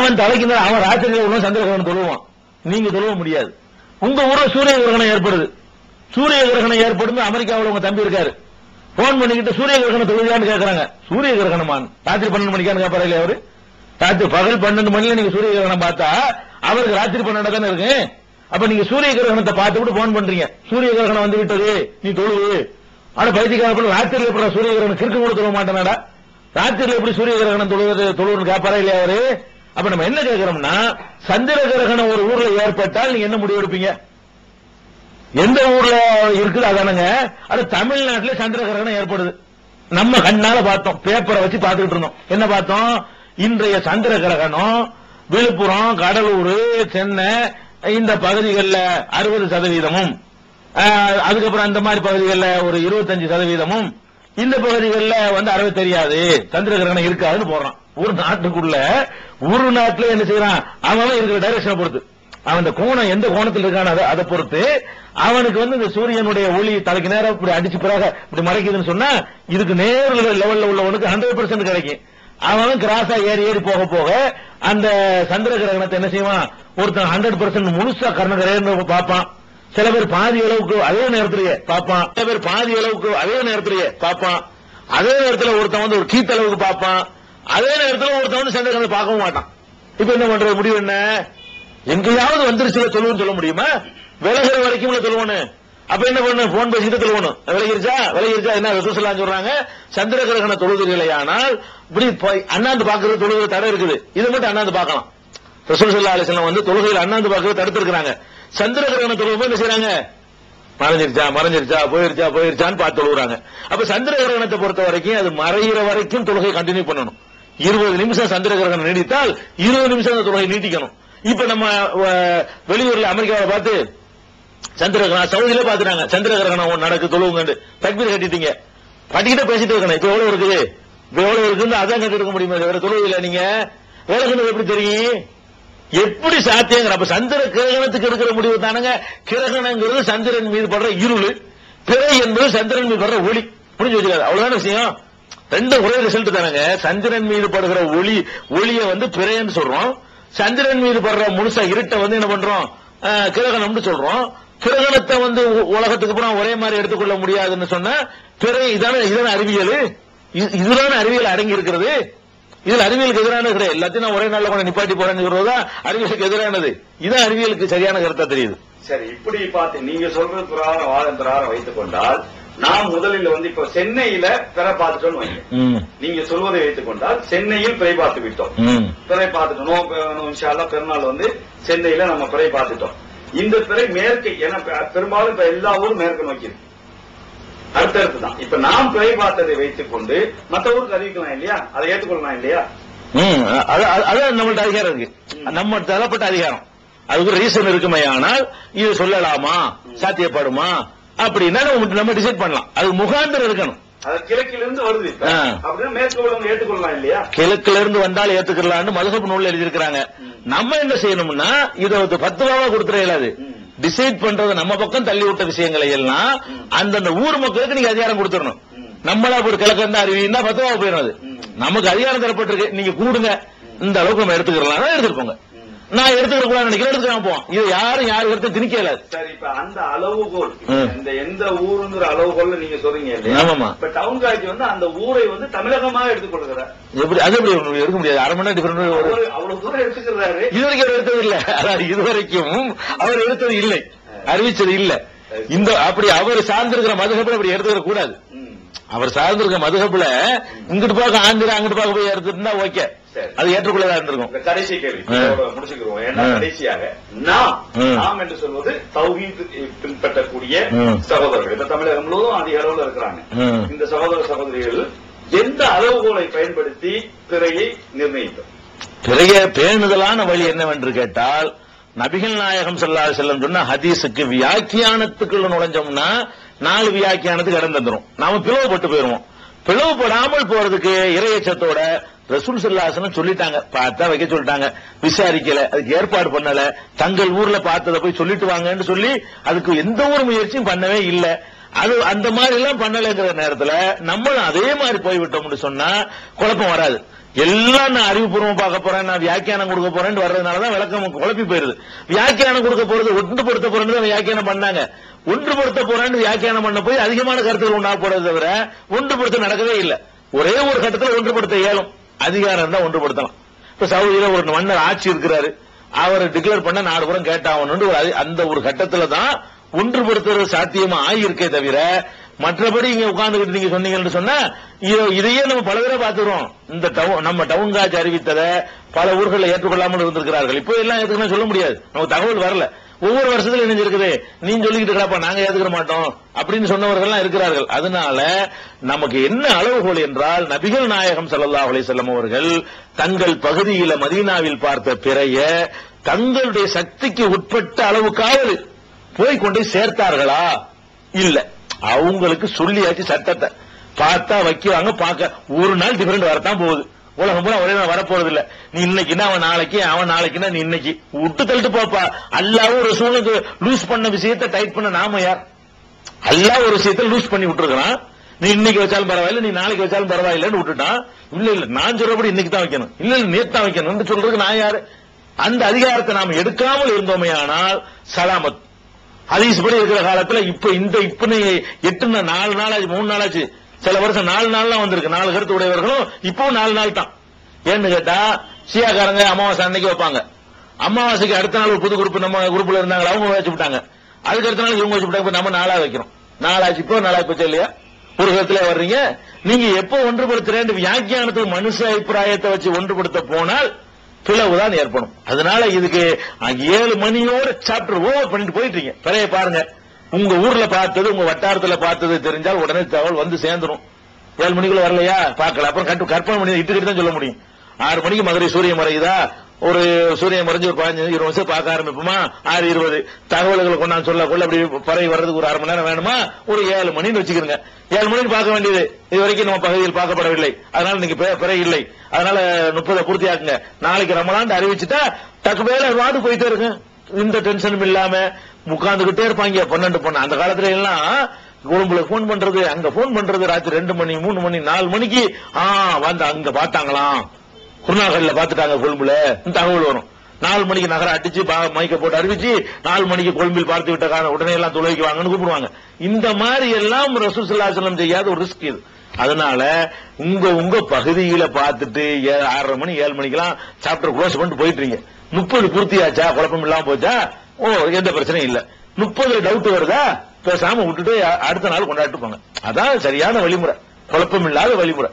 அவன் தலைக்கு மேல அவன் ராத்திரியில உள்ள சந்திர கிரகணம் தொழுவான், நீங்க தொழுவ முடியாது. உங்க ஊர்ல சூரிய கிரகணம் ஏற்படுது, சூரிய கிரகணம் ஏற்படும். அமெரிக்காவில் உங்க தம்பி இருக்காரு, போன் பண்ணிக்கிட்டு சூரிய கிரகணம் தொழுவியான்னு கேட்கறாங்க. சூரிய கிரகணமான் ராத்திரி 12 மணிக்கான்னு கேட்பாரு இல்லையா அவரு? ராத்திரி பகல் 12 மணில நீங்க சூரிய கிரகணம் பார்த்தா அவருக்கு ராத்திரி 12 தானே இருக்கு. அப்ப நீங்க சூரிய கிரகணத்தை பார்த்துட்டு போன் பண்றீங்க, சூரிய கிரகணம் வந்து விட்டது நீ தொழுவு. ஆனா பைத்தியக்காரர்கள் ராத்திரியில் எப்படி சூரிய கிரகணம் கிறுக்கு கூட தொழுவ மாட்டேனாடா, ராத்திரியில் எப்படி சூரிய கிரகணம் தொழுவது கேட்பாரா இல்லையா அவரு? அப்ப நம்ம என்ன கேட்கிறோம்னா, சந்திர கிரகணம் ஒரு ஊர்ல ஏற்பட்டால் நீங்க என்ன முடிவு எடுப்பீங்க? எந்த ஊர்ல இருக்குது அதானுங்க. அது தமிழ்நாட்டிலே சந்திர கிரகணம் ஏற்படுது, நம்ம கண்ணால பார்த்தோம், பேப்பரை வச்சு பார்த்துக்கிட்டு இருந்தோம். என்ன பார்த்தோம்? இன்றைய சந்திர கிரகணம் விழுப்புரம், கடலூர், சென்னை இந்த பகுதிகளில் 60%, அதுக்கப்புறம் அந்த மாதிரி பகுதிகளில் ஒரு 25%, இந்த பகுதிகளில் வந்து 60 தெரியாது, சந்திர கிரகணம் இருக்காதுன்னு போடுறான். ஒரு நாட்டுக்குள்ள ஒரு நாட்டில் என்ன செய்யறான், அவன் இருக்கிற டைரக்ஷனை பொறுத்து, அவன் இந்த கோணம் எந்த கோணத்தில் இருக்கான அதை பொறுத்து அவனுக்கு வந்து இந்த சூரியனுடைய ஒளி தலைக்கு நேரம் இப்படி அடிச்சு பிறகு இப்படி மறைக்குதுன்னு சொன்னா இதுக்கு நேர் லெவல்ல உள்ளவனுக்கு 100% கிடைக்கும். அவன் கிராஸா ஏறி ஏறி போக போக அந்த சந்திர கிரகணத்தை என்ன செய்வான், ஒருத்தன் 100% முழுசா கர்ணகிரகணம் பார்ப்பான், சில பேர் பாதி அளவுக்கு அதே நேரத்திலேயே பார்ப்பான், சில பேர் பாதி அளவுக்கு அதே நேரத்திலேயே பார்ப்பான், அதே நேரத்தில் ஒருத்தன் வந்து ஒரு கீத்தளவுக்கு பார்ப்பான், அதே நேரத்தில் ஒருத்தன் வந்து சந்திர கிரகணத்தை பார்க்கவும் மாட்டான். இப்ப என்ன பண்ற முடிவு என்ன? எங்கேயாவது வந்துருச்சு சொல்லுவோம் சொல்ல முடியுமா? விலகிற வரைக்கும் சொல்லுவோம். அப்ப என்ன பண்ணு, போன் பேசிட்டு தொழுவணும். விலகிருச்சா என்ன ரசூலுல்லாஹ் சொல்றாங்க, சந்திர கிரகண தொழுகிறீர்களேயானால் இப்படி அண்ணாந்து பாக்குறது தொழுகிற தடை இருக்குது, இது மட்டும் அண்ணாந்து பார்க்கலாம். ரசூல் ஸல்லல்லாஹு அலைஹி வஸல்லம் வந்து தொழுகையில் அண்ணாந்து பாக்குறது தடுத்து இருக்காங்க. சந்திர கிரகண தொழுவும் என்ன செய்யறாங்க, மறைஞ்சிருச்சா போயிருச்சான்னு பார்த்து தொழுகிறாங்க. அப்ப சந்திர கிரகணத்தை பொறுத்த வரைக்கும் அது மறைகிற வரைக்கும் தொழுகை கண்டினியூ பண்ணணும். 20 நிமிஷம் சந்திர கிரகணம் நீடித்தால் 20 நிமிஷம் அந்த தொழுகை நீட்டிக்கணும். இப்ப நம்ம வெளியூர்ல அமெரிக்காவை பார்த்து சந்திர கிரகணம், சவுதியில பாத்துறாங்க சந்திர கிரகணம் நடக்கு தொழுவுங்க, தக்பீர் கட்டிட்டீங்க, கட்டிக்கிட்டே பேசிட்டு இருக்கணும். இப்ப எவ்வளவு இருக்குது, இப்ப எவ்வளவு இருக்குது அதான் கட்டி இருக்க முடியுமா? வேற தொழுவில்லை. நீங்க விலகுனது எப்படி தெரியும், எப்படி சாத்தியங்கிற? அப்ப சந்திர கிரகணத்துக்கு எடுக்கிற முடிவு தானுங்க. கிரகணங்கிறது சந்திரன் மீது படுற இருள், பிறை என்பது சந்திரன் மீது படுற ஒளி. புரிஞ்சு வச்சுக்காது, அவ்வளவுதான விஷயம். ரெண்டும் ஒரே ரிசல்ட் தானுங்க. சந்திரன் மீது படுகிற ஒளியை வந்து பிறைன்னு சொல்றோம், சந்திரன் மீது படுற முழுசா இருட்டை வந்து என்ன பண்றோம், கிரகணம்னு சொல்றோம். கிரகணத்தை வந்து உலகத்துக்கு அப்புறம் ஒரே மாதிரி எடுத்துக்கொள்ள முடியாதுன்னு சொன்னா பிறை இதான அறிவியல், இதுதான அறிவியல் அடங்கி இருக்கிறது. இதுல அறிவியலுக்கு எதிரானது கிடையாது. எல்லாத்தையும் நான் ஒரே நாள்ல கூட நிப்பாட்டி போறேன்னு அறிவியலுக்கு எதிரானது. இதான் அறிவியலுக்கு சரியான கருத்தா தெரியுது. சரி, இப்படி பார்த்து நீங்க சொல்றது பிரகாரம் வாதம் பிரகாரம் வைத்துக் கொண்டால், நாம் முதலில் வந்து இப்ப சென்னையில பிறை பார்த்துட்டோம் வைங்க, நீங்க சொல்வதை வைத்துக் கொண்டால் சென்னையில் பிறை பார்த்து விட்டோம், பிறை பார்த்துட்டோம். இன்ஷா அல்லாஹ் பெருநாள் வந்து சென்னையில நம்ம பிறை பார்த்துட்டோம். இந்த பிறை மேற்கு, ஏன்னா பெரும்பாலும் இப்ப எல்லா ஊரும் மேற்கு நோக்கி இருக்கு, அடுத்தடுத்து தான். இப்ப நாம் பிறை பார்த்ததை வைத்துக் கொண்டு மற்ற ஊருக்கு அறிவிக்கலாம் இல்லையா, அதை ஏற்றுக்கொள்ளலாம் இல்லையா? அதான் நம்மள்ட்ட அதிகாரம் இருக்கு, நம்ம தரப்பட்ட அதிகாரம். அதுக்கு ரீசன் இருக்குமே, ஆனால் இது சொல்லலாமா, சாத்தியப்படுமா அப்படின்னா நம்ம டிசைட் பண்ணலாம். அது முகாந்திரம் இருக்கணும். கிழக்கில இருந்து வருது அப்படின்னா மேற்கு உள்ளவங்க ஏற்றுக்கொள்ளலாம் இல்லையா? கிழக்குல இருந்து வந்தால் ஏத்துக்கலாம்னு மதுஹப் நூல்ல எழுதியிருக்கிறாங்க. நம்ம என்ன செய்யணும்னா இதை 10 ரூபாவா கொடுத்துட இயலாது. டிசைட் பண்றது நம்ம பக்கம் தள்ளி விட்ட விஷயங்களை எல்லாம் அந்தந்த ஊர் மக்களுக்கு நீங்க அதிகாரம் கொடுத்துடணும். நம்மளா ஒரு கிழக்கு இருந்து அறிவினா 10 ரூபா போயிடும். நமக்கு அதிகாரம் தரப்பட்டிருக்கு, நீங்க கூடுங்க, இந்த அளவுக்கு நம்ம எடுத்துக்கலாம், எடுத்துட்டு போங்க. நான் எடுத்துக்க கூடாது நினைக்கிறேன், எடுத்துக்கலாம் போவோம். இது யாரும் யாரு எடுத்து திணிக்கல. சரி, இப்ப அந்த அளவுகோல், இந்த எந்த ஊருங்கிற அளவுகோல் நீங்க சொல்றீங்க இல்லையா? இப்ப டவுன் காட்சி வந்து அந்த ஊரை வந்து தமிழகமாக எடுத்துக்கொள்கிறார். எப்படி அது எப்படி எடுக்க முடியாது? அரை மணி நேரம் டிஃபரெண்ட் அவ்வளவு தூரம் எடுத்துக்கிறாரு. இதுவரைக்கும் அவர் எடுத்தது இல்ல, அதாவது இதுவரைக்கும் அவர் எடுத்தது இல்லை, அறிவிச்சது இல்ல. இந்த அப்படி அவர் சார்ந்திருக்கிற மதுஹப்ல அப்படி எடுத்துக்க கூடாது. அவர் சார்ந்திருக்க மதுஹப்ல இங்கிட்டு பார்க்க ஆந்திரா அங்கிட்டு பார்க்க போய் எடுத்துட்டா ஓகே, அது ஏற்றுக்கொள்ளதா இருந்திருக்கும். கடைசி கேள்வி முடிச்சுக்கிறோம். ஏன்னா கடைசியாக நாம் என்று சொல்வது தௌஹீத் பின்பற்றக்கூடிய சகோதரர்கள் இப்ப தமிழகம் முழுவதும் அதிக அளவில் இருக்கிறாங்க. இந்த சகோதர சகோதரிகள் எந்த அளவுகோலை பயன்படுத்தி பிறையை நிர்ணயித்தோம்? பிறைய பேணுதலான வழி என்னவென்று கேட்டால், நபிகள் நாயகம் ஸல்லல்லாஹு அலைஹி வஸல்லம் சொன்ன ஹதீஸுக்கு வியாக்கியானத்துக்குள்ள நுழைஞ்சோம்னா 4 வியாக்கியானத்துக்கு இடம் தந்துரும். நாம பிளவுபட்டு போயிருவோம். பிளவுபடாமல் போறதுக்கு இறையச்சத்தோட ரசூல் ஸல்லல்லாஹு அலைஹி வஸல்லம் சொல்லிட்டாங்க, பார்த்தா வைக்க சொல்லிட்டாங்க, விசாரிக்கல, அதுக்கு ஏற்பாடு பண்ணல, தங்கள் ஊர்ல பார்த்ததை போய் சொல்லிட்டு வாங்கன்னு சொல்லி அதுக்கு எந்த ஒரு முயற்சியும் பண்ணவே இல்லை. அது அந்த மாதிரி எல்லாம் பண்ணலைங்கிற நேரத்தில் நம்மளும் அதே மாதிரி போய்விட்டோம்னு சொன்னா குழப்பம் வராது. எல்லாம் நான் அறிவுபூர்வம் பார்க்க போறேன், நான் வியாக்கியானம் கொடுக்க போறேன்னு வர்றதுனாலதான் விளக்கம் குழப்பி போயிருது. வியாக்கியானம் கொடுக்க போறது ஒன்றுபடுத்த போறேன்னு வியாக்கியானம் பண்ணாங்க. ஒன்றுபடுத்த போறேன்னு வியாக்கியானம் பண்ண போய் அதிகமான கருத்துக்கள் உண்டா போறது தவிர ஒன்றுபடுத்த நடக்கவே இல்லை. ஒரே ஒரு கட்டத்தில் ஒன்றுபடுத்த இயலும், அதிகாரம் தான் ஒன்றுபடுத்தலாம். இப்ப சவுதியில ஒரு மன்னர் ஆட்சி இருக்கிறாரு, அவர் டிக்ளேர் பண்ண நாடு புறம் கேட்டாகணும், அந்த ஒரு கட்டத்துல தான் ஒன்றுபடுத்துறது சாத்தியமா ஆகியிருக்கே தவிர மற்றபடி இங்க உட்கார்ந்துகிட்டு நீங்க சொன்னீங்கன்னு சொன்னா இதையே நம்ம பல தடவை பார்த்துக்கிறோம். இந்த நம்ம டவுன் காட்சி அறிவித்ததை பல ஊர்களில் ஏற்றுக்கொள்ளாமல் இருந்திருக்கிறார்கள். இப்போ எல்லாம் ஏற்றுக்கணும் சொல்ல முடியாது, நமக்கு தகவல் வரல. ஒவ்வொரு வருஷத்துல இணைஞ்சிருக்குது, நீ சொல்லிக்கிட்டு இருக்கப்பா நாங்க ஏத்துக்கிற மாட்டோம் அப்படின்னு சொன்னவர்கள் இருக்கிறார்கள். அதனால நமக்கு என்ன அளவுகோல் என்றால், நபிகள் நாயகம் ஸல்லல்லாஹு அலைஹி வஸல்லம் அவர்கள் தங்கள் பகுதியில மதீனாவில் பார்த்த பிறைய தங்களுடைய சக்திக்கு உட்பட்ட அளவுக்காவது போய் கொண்டு சேர்த்தார்களா? இல்ல, அவங்களுக்கு சொல்லியாச்சு சட்டத்தை. பார்த்தா வைக்கிறாங்க, பார்க்க ஒரு நாள் டிஃபரெண்ட் வரத்தான் போகுது. உலகம் பூரா ஒரே நாள் வரப்போறது இல்ல. நீ இன்னைக்குன்னா அவன் நாளைக்கு, அவன் நாளைக்குன்னா நீ இன்னைக்கு. விட்டு தள்ளிட்டு போப்பா. அல்லாஹ் ஒரு சூழலுக்கு லூஸ் பண்ண விஷயத்தை டைட் பண்ண நாம யார்? அல்லாஹ் ஒரு விஷயத்தை லூஸ் பண்ணி விட்டுருக்கான். நீ இன்னைக்கு வச்சாலும் பரவாயில்ல, நீ நாளைக்கு வச்சாலும் பரவாயில்லன்னு விட்டுட்டான். இல்ல நான் சொல்றபடி இன்னைக்கு தான் வைக்கணும், இல்ல நேத்து தான் வைக்கணும் சொல்றதுக்கு நான் யாரு? அந்த அதிகாரத்தை நாம் எடுக்காமல் இருந்தோமே ஆனால் சலாமத். ஹதீஸ் படி இருக்கிற காலத்துல இப்ப இந்த இப்ப 8 4 நாளாச்சு, 3 நாளாச்சு, சில வருஷம் 4 நாள்லாம் வந்திருக்கு. 4 கருத்து உடையவர்களும் இப்பவும் 4 நாள் தான். ஏன்னு கேட்டா ஷியாக்காரங்க அமாவாசை அன்னைக்கு வைப்பாங்க. அமாவாசைக்கு அடுத்த நாள் ஒரு புது குரூப் நம்ம குரூப்ல இருந்தாங்க, அவங்க வச்சு விட்டாங்க. அதுக்கு அடுத்த நாள் இவங்க வச்சு விட்டாங்க. நம்ம 4 வைக்கிறோம். 4 இப்போ 4 போச்சு இல்லையா? ஒரு கருத்துல வர்றீங்க. நீங்க எப்போ ஒன்றுபடுத்துறேன் வியாக்கியானத்துக்கு மனுஷ அபிப்பிராயத்தை வச்சு ஒன்றுபடுத்த போனால் பிளவுதான் ஏற்படும். அதனால இதுக்கு 7 மணியோட சாப்டர் ஓவர் பண்ணிட்டு போயிட்டீங்க. பிறைய பாருங்க, உங்க ஊர்ல பார்த்தது, உங்க வட்டாரத்துல பார்த்தது தெரிஞ்சால் உடனே தகவல் வந்து சேர்ந்துடும். 7 மணிக்குள்ள வரலையா பார்க்கல, அப்புறம் கற்பனை பண்ணி இட்டுக்கிட்டு தான் சொல்ல முடியும். 6 மணிக்கு மதுரை சூரியன் மறையுதா, ஒரு சூரியன் மறைஞ்சு ஒரு 15-20 நிமிஷம் பார்க்க ஆரம்பிப்போமா, 6:20 தகவல்களை கொண்டாந்து சொல்ல கொள்ள அப்படி பறவை வர்றதுக்கு ஒரு 1/2 மணி நேரம் வேணுமா, ஒரு 7 மணின்னு வச்சுக்கிறங்க. 7 மணிக்கு பார்க்க வேண்டியது இது வரைக்கும் நம்ம பகுதியில் பார்க்கப்படவில்லை, அதனால இன்னைக்கு பிறை இல்லை, அதனால 30 பூர்த்தியாக்குங்க, நாளைக்கு ரமலான் அறிவிச்சுட்டா டக்கு வேலை வாடு போயிட்டே இருக்கு. இந்த டென்ஷனும் இல்லாம உட்கார்ந்துகிட்டே இருப்பாங்க. 12 அந்த காலத்துல எல்லாம் கொழும்புல போன் பண்றது, அங்க போன் பண்றது, ராத்திரி 2 மணி 3 மணி 4 மணிக்கு வந்து அங்க பார்த்தாங்களாம், குருநாகல்ல பாத்துட்டாங்க கொழும்புல தகவல் வரும். 4 மணிக்கு நகர அடிச்சு மைக்க போட்டு அறிவிச்சு 4 மணிக்கு கொழும்பில் பார்த்து விட்ட உடனே எல்லாம் தொலைக்கு வாங்கன்னு கூப்பிடுவாங்க. இந்த மாதிரி எல்லாம் ரசூல் ஸல்லல்லாஹு அலைஹி வஸல்லம் செய்யாத ஒரு ரிஸ்க் இது. அதனால உங்க பகுதியில பார்த்துட்டு 6:30 மணி 7 மணிக்கெல்லாம் சாப்டர் க்ளோஸ் பண்ணிட்டு போயிட்டுறீங்க. 30 பூர்த்தியாச்சா, குழப்பம் இல்லாம போச்சா, எந்த பிரச்சனையும் இல்ல. 30 டவுட் வருதா, பேசாம விட்டுட்டு அடுத்த நாள் கொண்டாட்டு போங்க. அதான் சரியான வழிமுறை, குழப்பம் இல்லாத வழிமுறை.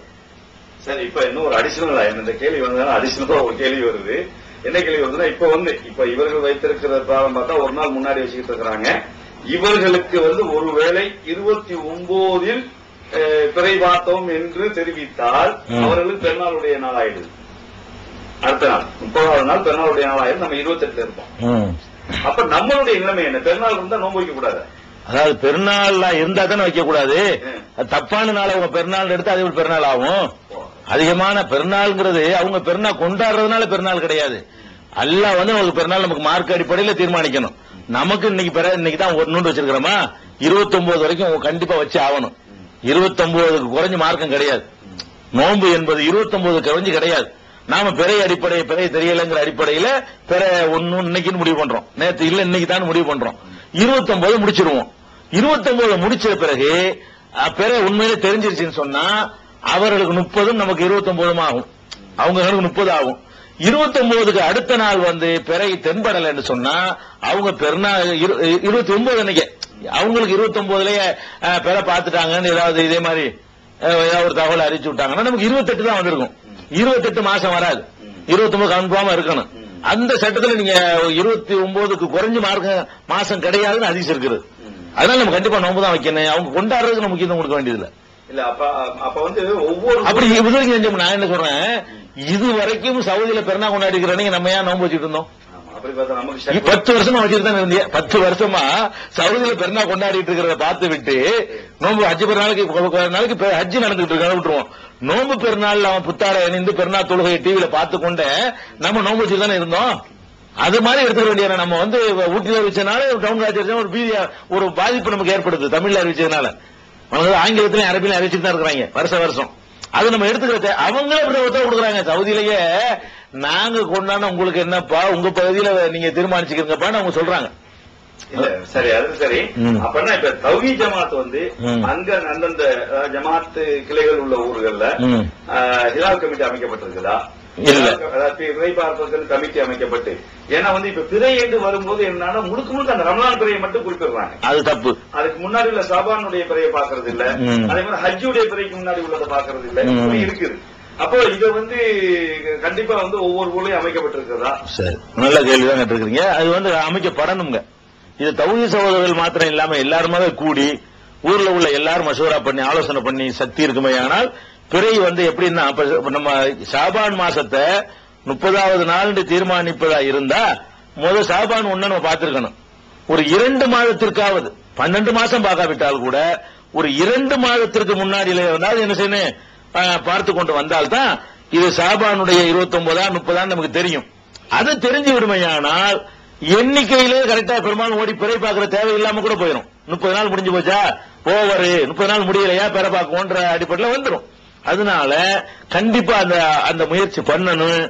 சரி, இப்ப இன்னும் ஒரு அடிஷனலா இந்த கேள்வி வந்தா அடிஷனலா ஒரு கேள்வி வருது. என்ன கேள்வி வருதுன்னா, இப்ப இவர்கள் வைத்திருக்கிற பிராரம் பார்த்தா ஒரு நாள் முன்னாடி வச்சுக்கிட்டு இருக்கிறாங்க. இவர்களுக்கு ஒருவேளை 29 பிறை பார்த்தோம் என்று தெரிவித்தால் அவர்களுக்கு பெருநாளுடைய நாள் ஆயிடுது. அடுத்த நாள் 30வது நாள் பெருநாளுடைய நாள் ஆயிடுது. நம்ம 28 இருப்போம். அப்ப நம்மளுடைய நிலைமை என்ன? பெருநாள் இருந்தா நோன்பு வைக்க கூடாது. அதாவது பெருநாள் இருந்தா தானே வைக்க கூடாது. தப்பான நாள் அவங்க பெருநாள் எடுத்து அது பெருநாள் ஆகும். அதிகமான பெருநாள்ங்கிறது அவங்க பெருநாள் கொண்டாடுறதுனால பெருநாள் கிடையாது. அல்லாஹ் அவங்களுக்கு பெருநாள் நமக்கு மார்க் அடிப்படையில் தீர்மானிக்கணும். நமக்கு இன்னைக்கு தான் ஒரு நோன்பு வச்சிருக்கிறோமா, 29 வரைக்கும் கண்டிப்பா வச்சு ஆகணும். 29க்கு குறைஞ்ச மார்க்கம் கிடையாது. நோன்பு என்பது 29 குறைஞ்சு கிடையாது. நாம பிறை அடிப்படை பிறை தெரியலங்கிற அடிப்படையில பிறை ஒன்னு இன்னைக்குன்னு முடிவு பண்றோம். நேற்று இல்ல இன்னைக்கு தான் முடிவு பண்றோம். 29 முடிச்சிருவோம். 29 முடிச்ச பிறகு பிறை உண்மையிலே தெரிஞ்சிருச்சுன்னு சொன்னா அவர்களுக்கு 30 நமக்கு 29 ஆகும். அவங்க 30 ஆகும். 29க்கு அடுத்த நாள் பிறை தென்படல என்று சொன்னா அவங்க பெருநாள் 29 அன்னைக்கு அவங்களுக்கு 29லயே பிறை பார்த்துட்டாங்கன்னு ஏதாவது இதே மாதிரி ஏதாவது ஒரு தகவல் அறிவிச்சு விட்டாங்கன்னா நமக்கு 28 தான் வந்திருக்கும். 28 மாசம் வராது. 29 கன்ஃபார்மா இருக்கணும். அந்த சட்டத்தில் நீங்க 29க்கு குறைஞ்ச மாசம் கிடையாதுன்னு அதிசயம் இருக்குது. அதனால நம்ம கண்டிப்பா நோன்பு தான் வைக்கணும். அவங்க கொண்டாடுறதுக்கு நம்ம முக்கியத்துவம் கொடுக்க வேண்டியதில்லை. இல்ல அப்ப ஒவ்வொரு அப்படி இதுவரைக்கும் நான் என்ன சொல்றேன், இது வரைக்கும் சவுதியில பெருநாள் கொண்டாடிக்கிறேன் நம்ம ஏன் நோன்பு வச்சுட்டு இருந்தோம்? 10 வருஷமா வச்சுட்டு தான் இருந்தீங்க. 10 வருஷமா சவுதியில பெருநாள் கொண்டாடிட்டு இருக்கிறத பார்த்து விட்டு நோன்பு ஹஜ் பெருநாளைக்கு ஹஜ் நடந்துட்டு இருக்க விட்டுருவோம். நோன்பு பெருநாள் அவன் புத்தாடை அணிந்து பெருநாள் தொழுகையை டிவியில பார்த்து கொண்டு நம்ம நோன்பு வச்சுட்டு தானே இருந்தோம். அது மாதிரி எடுத்துக்க வேண்டிய நம்ம ஊட்டியில அறிவிச்சதுனால டவுன் காட்சி ஒரு பீதியா ஒரு பாதிப்பு நமக்கு ஏற்படுது. தமிழ்ல அறிவிச்சதுனால ஆங்கிலத்திலையும் அரபிலையும் அறிவிச்சுட்டு தான் இருக்கிறாங்க வருஷம். அது நம்ம எடுத்துக்கிற அவங்களே இப்படி ஒருத்தர் கொடுக்குறாங்க. சவுதியிலேயே நாங்க கொண்டாட உங்களுக்கு என்னப்பா உங்க பகுதியில நீங்க தீர்மானிச்சுக்கிறீங்கப்பான்னு அவங்க சொல்றாங்க. இல்ல சரி, அது சரி. அப்படின்னா இப்ப தௌஹீத் ஜமாத் வந்து அங்க அந்தந்த ஜமாத்து கிளைகள் உள்ள ஊர்கள்ல ஹிலால் கமிட்டி அமைக்கப்பட்டிருக்குதா? பிறை பார்ப்பதற்கு கமிட்டி அமைக்கப்பட்டு, ஏன்னா வந்து இப்ப பிறை என்று வரும்போது என்னன்னா முழுக்க முழுக்க அந்த ரமலான் பிறையை மட்டும் குறிப்பிடுறாங்க. அது தப்பு. அதுக்கு முன்னாடி உள்ள ஷாபானுடைய பிறையை பாக்குறது இல்ல, அதே மாதிரி ஹஜ்ஜுடைய பிறைக்கு முன்னாடி உள்ளதை பாக்குறது இல்ல, இப்படி இருக்குது. அப்போ இதை வந்து கண்டிப்பா வந்து ஒவ்வொரு ஊர்லயும் அமைக்கப்பட்டிருக்கிறதா? சரி, நல்ல கேள்விதான் கேட்டிருக்கீங்க. அது வந்து அமைக்கப்படணுங்க. இது தௌஹீத் சகோதரர்கள் மாத்திரம் இல்லாம எல்லாருமே கூடி ஊர்ல உள்ள எல்லாரும் மசூரா பண்ணி ஆலோசனை பண்ணி சக்தி இருக்குமே. ஆனால் பிறை வந்து எப்படின்னா நம்ம ஷாபான் மாசத்தை 30வது நாள் தீர்மானிப்பதா இருந்தா முதல் ஷாபான் ஒண்ணு நம்ம பார்த்திருக்கணும். ஒரு 2 மாதத்திற்காவது 12 மாசம் பார்க்காவிட்டால் கூட ஒரு 2 மாதத்திற்கு முன்னாடியில வந்தால் என்ன செய்யணும் பார்த்து கொண்டு வந்தால்தான் இது ஷாபானுடைய 29 30 நமக்கு தெரியும். அது தெரிஞ்சு விடுமையானால் எண்ணிக்கையிலே கரெக்டா பெரும்பாலும் ஓடி பிறை பார்க்கிற தேவையில்லாம கூட போயிடும். 30 நாள் முடிஞ்சு போச்சா ஓவர் 30 நாள் முடியலையா பிற பார்க்கன்ற அடிப்படையில் வந்துடும். அதனால கண்டிப்பா அந்த முயற்சி பண்ணணும்.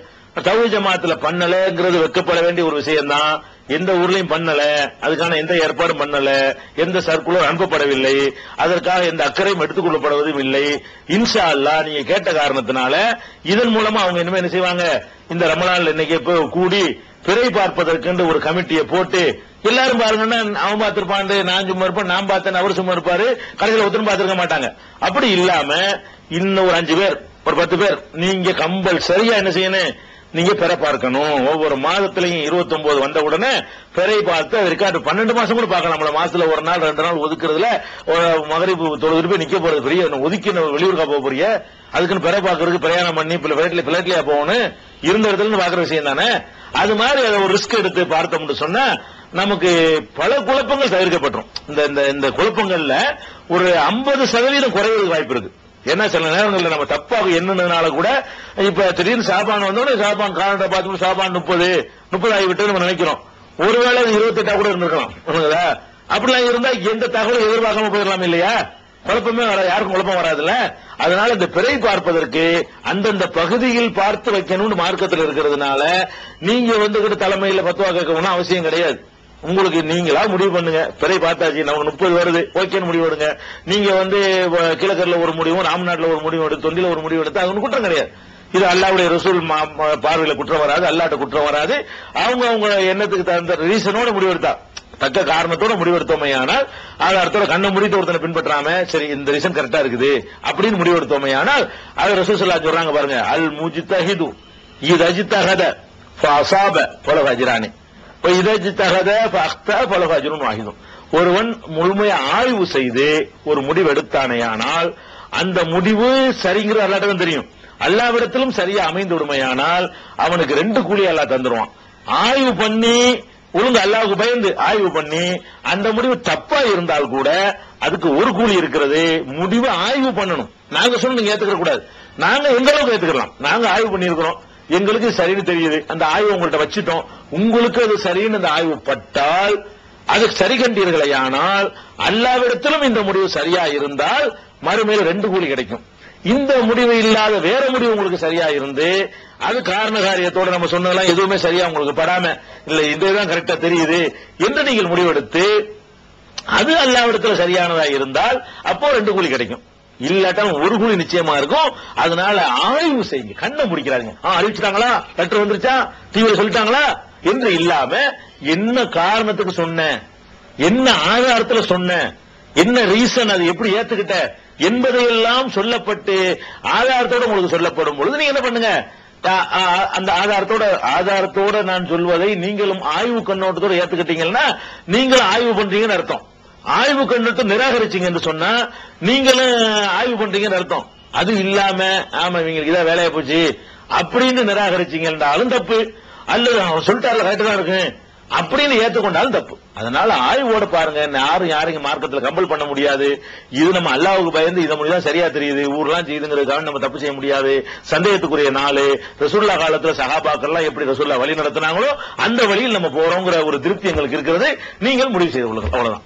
தௌஹீத் ஜமாத்துல பண்ணலங்கிறது வெக்கப்பட வேண்டிய ஒரு விஷயம் தான். எந்த ஊர்லயும் பண்ணல, அதுக்கான எந்த ஏற்பாடும் பண்ணல, எந்த சர்க்குலர் அனுப்பப்படவில்லை, அதற்காக எந்த அக்கறையும் எடுத்துக் கொள்ளப்படுவதும் இல்லை. இன்ஷா அல்லாஹ் நீங்க கேட்ட காரணத்தினால இதன் மூலமா அவங்க இனிமே என்ன செய்வாங்க, இந்த ரமலான்ல இன்னைக்கு கூடி பிறை பார்ப்பதற்கு ஒரு கமிட்டியை போட்டு எல்லாரும் பாருங்கன்னா அவன் பார்த்திருப்பான், நான் சும்மா இருப்பேன், நான் பார்த்தேன், அவர் சும்மா இருப்பாரு, கடைசியில் ஒருத்தரும் பார்த்திருக்க மாட்டாங்க. அப்படி இல்லாம இன்னும் ஒரு 5 பேர் ஒரு 10 பேர் நீங்க கம்பல்சரியா என்ன செய்யணும், நீங்க பிறை பார்க்கணும். ஒவ்வொரு மாதத்திலையும் 29 வந்த உடனே பிறை பார்த்து ரெக்கார்டு 12 மாசம் கூட பார்க்கலாம். மாசத்துல ஒரு நாள் 2 நாள் ஒதுக்குறதுல மகரிப் தொழுது போய் நிக்க போறது பெரிய ஒதுக்கி வெளியூருக்கா போக போறிய, அதுக்குன்னு பிறை பார்க்கறதுக்கு பிரயாணம் பண்ணி பிளைட்லயா போகணும், இருந்த இடத்துல பாக்குற விஷயம் தானே. அது மாதிரி அதை ஒரு ரிஸ்க் எடுத்து பார்த்தோம்னு சொன்னா நமக்கு பல குழப்பங்கள் தவிர்க்கப்பட்டுரும். இந்த குழப்பங்கள்ல ஒரு 50% குறைவதற்கு வாய்ப்பு இருக்கு. ஏன்னா சில நேரங்களில் நம்ம தப்பாக எண்ணுனதுனால கூட இப்ப திடீர்னு ஷாபான் வந்தோட ஷாபான் காலண்டரை பார்த்து ஷாபான் 30 ஆகிவிட்டு நம்ம நினைக்கிறோம். ஒருவேளை 28 கூட இருந்திருக்கலாம். அப்படிலாம் இருந்தா எந்த தகவலும் எதிர்பார்க்காம போயிடலாம் இல்லையா? குழப்பமே வராது, யாருக்கும் குழப்பம் வராதுல்ல. அதனால இந்த பிறை பார்ப்பதற்கு அந்தந்த பகுதியில் பார்த்து வைக்கணும்னு மார்க்கத்தில் இருக்கிறதுனால நீங்க வந்து தலைமையில பத்துவா கேட்கணும்னு அவசியம் கிடையாது. உங்களுக்கு நீங்களா முடிவு பண்ணுங்க. பிறை பார்த்தாச்சு நமக்கு 30 வருது ஓகேன்னு முடிவு எடுங்க. நீங்க வந்து கிழக்கர்ல ஒரு முடிவும், ராம்நாட்ல ஒரு முடிவு எடுத்து, தொண்டில ஒரு முடிவு எடுத்து அது குற்றம் கிடையாது. இது அல்லாஹ்வுடைய ரசூல் பார்வையில குற்றம் வராது, அல்லாஹ்ட்ட குற்றம் வராது. அவங்க எண்ணத்துக்கு தகுந்த ரீசனோட முடிவெடுத்தா, தக்க காரணத்தோட முடிவெடுத்தோமே ஆனால் ஆதாரத்தோட கண்ணை முடித்து ஒருத்தனை பின்பற்றாம சரி இந்த ரீசன் கரெக்டா இருக்குது அப்படின்னு முடிவெடுத்தோமே ஆனால் அது ரசூல் ஸல்லல்லாஹு அலைஹி சொல்றாங்க பாருங்க, அல் முஜ்தஹிது இதஜ்தஹத ஃபஅஸாப ஃபலஹு அஜ்ரானி வ இதஜ்தஹத ஃபஅக்தா ஃபலஹு அஜ்ருன் வாஹிது. ஒருவன் முழுமையா ஆய்வு செய்து ஒரு முடிவு எடுத்தானேயானால் அந்த முடிவு சரிங்கிற அல்லாஹ்வுக்கு தெரியும். அல்லாஹ்விடத்திலும் சரியா அமைந்து விடுமையானால் அவனுக்கு 2 கூலி அல்லாஹ் தந்துருவான். ஆய்வு பண்ணி ஒழுங்கு அல்லாஹ்வுக்கு பயந்து ஆய்வு பண்ணி அந்த முடிவு தப்பா இருந்தால் கூட அதுக்கு ஒரு கூலி இருக்கிறது. முடிவு ஆய்வு பண்ணணும். நாங்க சொன்ன நீங்க ஏத்துக்க கூடாது. நாங்க எந்த அளவுக்கு ஏத்துக்கலாம். நாங்க ஆய்வு பண்ணியிருக்கிறோம், எங்களுக்கு சரின்னு தெரியுது, அந்த ஆய்வு உங்கள்கிட்ட வச்சுட்டோம். உங்களுக்கு அது சரின்னு அந்த ஆய்வு பட்டால் அது சரி கண்டீர்களே, ஆனால் அல்லாஹ்விடத்திலும் இந்த முடிவு சரியா இருந்தால் மறுமையில் 2 கூலி கிடைக்கும். இந்த முடிவு இல்லாத வேற முடிவு உங்களுக்கு சரியா இருந்து அது காரண காரியத்தோட நம்ம சொன்னதெல்லாம் எதுவுமே சரியா உங்களுக்கு படாம இல்ல இதுதான் கரெக்டா தெரியுது என்று நீங்கள் முடிவெடுத்து அது அல்லாஹ்விடத்துல சரியானதா இருந்தால் அப்போ 2 கூலி கிடைக்கும். இல்லாட்டா 1 கூலி நிச்சயமா இருக்கும். அதனால ஆய்வு செய்யுங்க. கண்ணை முடிக்கிறாங்க. அறிவிச்சுட்டாங்களா, லெட்டர் வந்துருச்சா, டிவியில சொல்லிட்டாங்களா என்று இல்லாம என்ன காரணத்துக்கு சொன்ன, என்ன ஆதாரத்துல சொன்ன, என்ன ரீசன், அது எப்படி ஏத்துக்கிட்ட என்பதையெல்லாம் சொல்லப்பட்டு ஆதாரத்தோட உங்களுக்கு சொல்லப்படும் பொழுது நீங்க என்ன பண்ணுங்க, அந்த ஆதாரத்தோட நான் சொல்வதை நீங்களும் ஆய்வு கண்ணோட்டத்தோட ஏத்துக்கிட்டீங்கன்னா நீங்களும் ஆய்வு பண்றீங்கன்னு அர்த்தம். ஆய்வு கண்ணோட்டத்தை நிராகரிச்சீங்க என்று சொன்னா நீங்களும் ஆய்வு பண்றீங்கன்னு அர்த்தம். அது இல்லாம ஆமா இவங்களுக்கு இதான் வேலையா போச்சு அப்படின்னு நிராகரிச்சீங்க என்றாலும் தப்பு, அல்லது அவன் சொல்லிட்டாரு கரெக்டா தான் இருக்கு அப்படின்னு ஏற்றுக்கொண்டாலும் தப்பு. அதனால ஆய்வோட பாருங்க. யாரையும் மார்க்கத்தில் கம்பல் பண்ண முடியாது. இது நம்ம அல்லாஹ்வுக்கு பயந்து இதை முடிதான் சரியா தெரியுது ஊர்லாம் செய்யுதுங்கிறதுக்காக நம்ம தப்பு செய்ய முடியாது. சந்தேகத்துக்குரிய நாள் ரசூலுல்லாஹ் காலத்துல சஹாபாக்கள்லாம் எப்படி ரசூலுல்லாஹ் வழி நடத்தினாங்களோ அந்த வழியில் நம்ம போறோங்கிற ஒரு திருப்தி எங்களுக்கு இருக்கிறது. நீங்கள் முடிவு செய்து கொள்ளுங்கள். அவ்வளவுதான்.